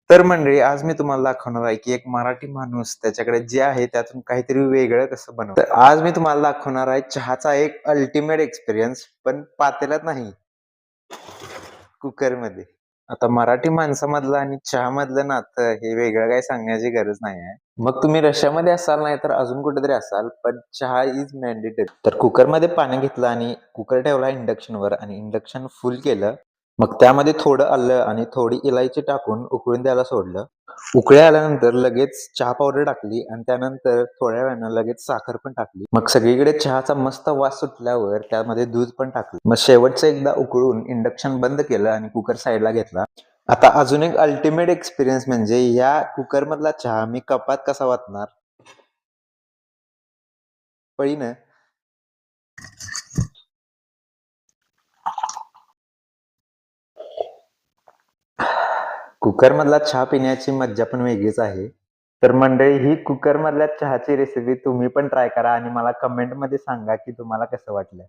तर मंडळी आज मी तुम्हाला दाखवणार आहे, की एक मराठी माणूस त्याच्याकडे जे आहे त्यातून काहीतरी वेगळं कसं बनवतं. तर आज मी तुम्हाला दाखवणार आहे चहाचा एक अल्टिमेट एक्सपिरियन्स, पण पातेल्यात नाही, कुकरमध्ये. आता मराठी माणसामधलं आणि चहामधलं नातं हे वेगळं काही सांगण्याची गरज नाही आहे. मग तुम्ही रशियामध्ये असाल नाही तर अजून कुठेतरी असाल, पण चहा इज मॅन्डेटरी. तर कुकरमध्ये पाणी घेतलं आणि कुकर ठेवला इंडक्शनवर आणि इंडक्शन फुल केलं. मग त्यामध्ये थोडं आलं आणि थोडी इलायची टाकून उकळून द्यायला सोडलं. उकळी आल्यानंतर लगेच चहा पावडर टाकली आणि त्यानंतर थोड्या वेळानं लगेच साखर पण टाकली. मग सगळीकडे चहाचा मस्त वास सुटल्यावर त्यामध्ये दूध पण टाकलं. मग शेवटचं एकदा उकळून इंडक्शन बंद केलं आणि कुकर साईडला घेतला. आता अजून एक अल्टिमेट एक्सपिरियन्स म्हणजे या कुकर मधला चहा मी कपात कसा वाटणार पळीनं. कुकर मधला चहा पिण्याची मज्जा पण वेगळीच आहे. तर मंडळी ही कुकर मधल्या चहाची रेसिपी तुम्ही पण ट्राय करा आणि मला कमेंट मध्ये सांगा की तुम्हाला कसं वाटलं.